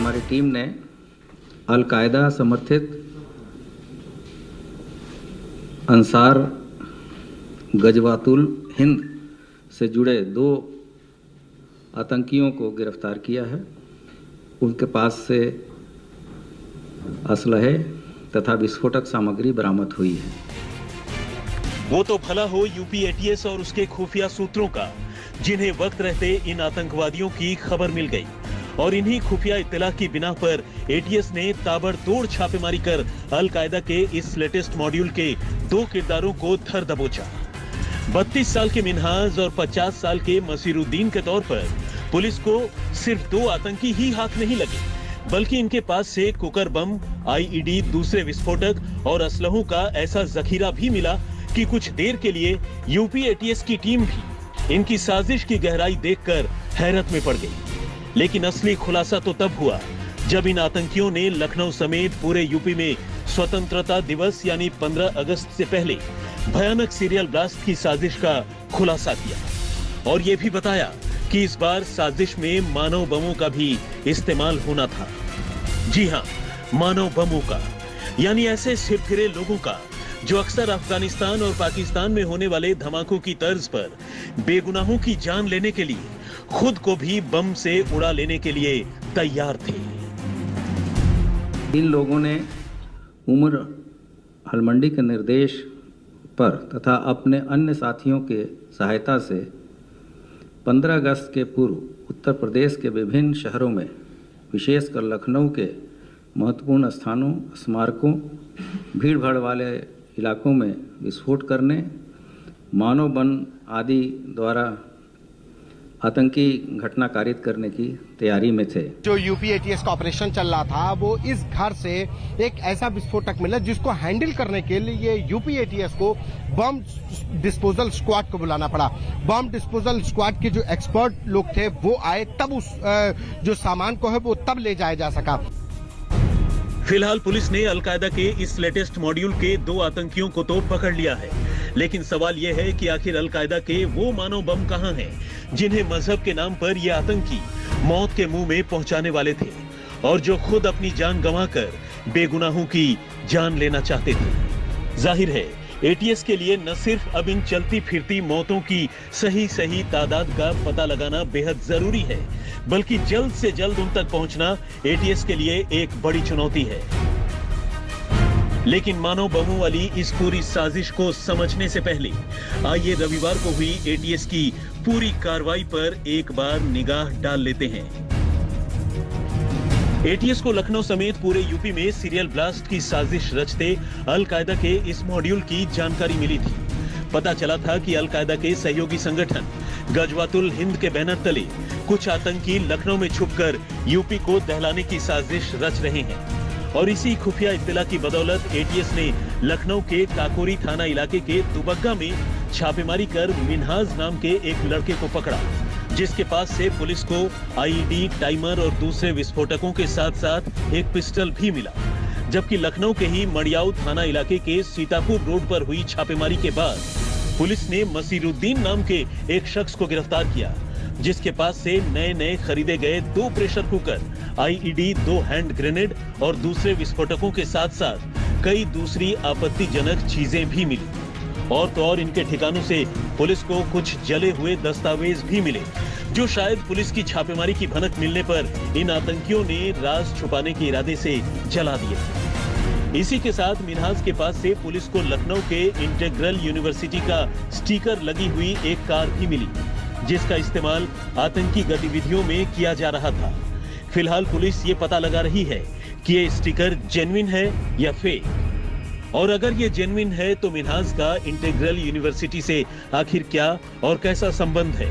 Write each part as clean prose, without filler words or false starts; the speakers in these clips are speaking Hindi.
हमारी टीम ने अल-कायदा समर्थित अंसार गजवातुल हिंद से जुड़े 2 आतंकियों को गिरफ्तार किया है। उनके पास से असलहे तथा विस्फोटक सामग्री बरामद हुई है। वो तो भला हो यूपी एटीएस और उसके खुफिया सूत्रों का, जिन्हें वक्त रहते इन आतंकवादियों की खबर मिल गई और इन्हीं खुफिया इत्तला की बिना पर एटीएस ने ताबड़तोड़ छापेमारी कर अल-कायदा के इस लेटेस्ट मॉड्यूल के 2 किरदारों को धर दबोचा। 32 साल के मिन्हाज और 50 साल के मसीरुद्दीन के तौर पर पुलिस को सिर्फ 2 आतंकी ही हाथ नहीं लगे, बल्कि इनके पास से कुकर बम, आईईडी, दूसरे विस्फोटक और असलहों का ऐसा जखीरा भी मिला कि कुछ देर के लिए यूपी एटीएस की टीम भी इनकी साजिश की गहराई देखकर हैरत में पड़ गई। लेकिन असली खुलासा तो तब हुआ जब इन आतंकियों ने लखनऊ समेत पूरे यूपी में स्वतंत्रता दिवस यानी 15 अगस्त से पहले भयानक सीरियल ब्लास्ट की साजिश का खुलासा किया और ये भी बताया कि इस बार साजिश में मानव बमों का भी इस्तेमाल होना था। जी हां, मानव बमों का, यानी ऐसे सिरफिरे लोगों का जो अक्सर अफगानिस्तान और पाकिस्तान में होने वाले धमाकों की तर्ज पर बेगुनाहों की जान लेने के लिए खुद को भी बम से उड़ा लेने के लिए तैयार थे। इन लोगों ने उमर हलमंडी के निर्देश पर तथा अपने अन्य साथियों के सहायता से 15 अगस्त के पूर्व उत्तर प्रदेश के विभिन्न शहरों में, विशेषकर लखनऊ के महत्वपूर्ण स्थानों, स्मारकों, भीड़भाड़ वाले इलाकों में विस्फोट करने, मानव बम आदि द्वारा आतंकी घटना कारित करने की तैयारी में थे। जो यूपी एटीएस का ऑपरेशन चल रहा था, वो इस घर से एक ऐसा विस्फोटक मिला जिसको हैंडल करने के लिए यूपी एटीएस को बम डिस्पोजल स्क्वाड को बुलाना पड़ा। बम डिस्पोजल स्क्वाड के जो एक्सपर्ट लोग थे वो आए, तब उस जो सामान को है वो तब ले जाया जा सका। फिलहाल पुलिस ने अल-कायदा के इस लेटेस्ट मॉड्यूल के 2 आतंकियों को तो पकड़ लिया है, लेकिन सवाल यह है कि आखिर अल-कायदा के वो मानव बम कहां हैं जिन्हें मजहब के नाम पर ये आतंकी मौत के मुंह में पहुंचाने वाले थे और जो खुद अपनी जान गंवाकर बेगुनाहों की जान लेना चाहते थे। जाहिर है एटीएस के लिए न सिर्फ अब इन चलती फिरती मौतों की सही तादाद का पता लगाना बेहद जरूरी है, बल्कि जल्द से जल्द उन तक पहुंचना एटीएस के लिए एक बड़ी चुनौती है। लेकिन मानव बमों वाली इस पूरी साजिश को समझने से पहले आइए रविवार को हुई एटीएस की पूरी कार्रवाई पर एक बार निगाह डाल लेते हैं। एटीएस को लखनऊ समेत पूरे यूपी में सीरियल ब्लास्ट की साजिश रचते अल-कायदा के इस मॉड्यूल की जानकारी मिली थी। पता चला था कि अल-कायदा के सहयोगी संगठन गजवातुल हिंद के बैनर तले कुछ आतंकी लखनऊ में छुपकर यूपी को दहलाने की साजिश रच रहे हैं और इसी खुफिया इत्तला की बदौलत एटीएस ने लखनऊ के काकोरी थाना इलाके के दुबग्गा में छापेमारी कर मिन्हाज नाम के एक लड़के को पकड़ा, जिसके पास से पुलिस को आईईडी, टाइमर और दूसरे विस्फोटकों के साथ साथ एक पिस्टल भी मिला। जबकि लखनऊ के ही मड़ियाऊ थाना इलाके के सीतापुर रोड पर हुई छापेमारी के बाद पुलिस ने मसीरुद्दीन नाम के एक शख्स को गिरफ्तार किया, जिसके पास से नए खरीदे गए 2 pressure cooker, IED, 2 hand grenade और दूसरे विस्फोटकों के साथ साथ कई दूसरी आपत्तिजनक चीजें भी मिली। और तो और इनके ठिकानों से पुलिस को कुछ जले हुए दस्तावेज भी मिले, जो शायद पुलिस की छापेमारी की भनक मिलने पर इन आतंकियों ने राज छुपाने के इरादे से जला दिए। इसी के साथ मिन्हाज के पास से पुलिस को लखनऊ के इंटीग्रल यूनिवर्सिटी का स्टिकर लगी हुई एक कार भी मिली, जिसका इस्तेमाल आतंकी गतिविधियों में किया जा रहा था। फिलहाल पुलिस ये पता लगा रही है कि ये स्टिकर जेन्युइन है या फेक, और अगर ये जेन्युइन है तो मिन्हाज का इंटीग्रल यूनिवर्सिटी से आखिर क्या और कैसा संबंध है।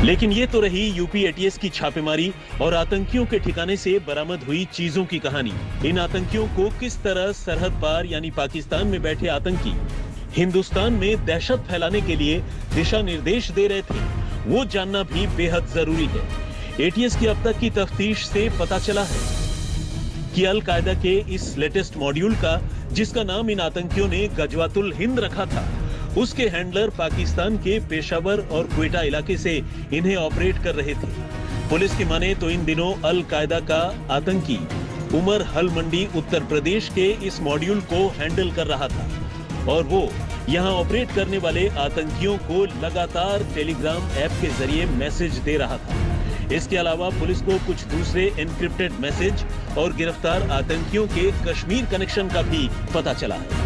लेकिन ये तो रही यूपी एटीएस की छापेमारी और आतंकियों के ठिकाने से बरामद हुई चीजों की कहानी। इन आतंकियों को किस तरह सरहद पार यानी पाकिस्तान में बैठे आतंकी हिंदुस्तान में दहशत फैलाने के लिए दिशा निर्देश दे रहे थे, वो जानना भी बेहद जरूरी है। एटीएस की अब तक की तफ्तीश से पता चला है कि अल-कायदा के इस लेटेस्ट मॉड्यूल का, जिसका नाम इन आतंकियों ने गजवातुल हिंद रखा था, उसके हैंडलर पाकिस्तान के पेशावर और क्वेटा इलाके से इन्हें ऑपरेट कर रहे थे। पुलिस की माने तो इन दिनों अल कायदा का आतंकी उमर हल मंडी उत्तर प्रदेश के इस मॉड्यूल को हैंडल कर रहा था और वो यहां ऑपरेट करने वाले आतंकियों को लगातार टेलीग्राम ऐप के जरिए मैसेज दे रहा था। इसके अलावा पुलिस को कुछ दूसरे एन्क्रिप्टेड मैसेज और गिरफ्तार आतंकियों के कश्मीर कनेक्शन का भी पता चला है।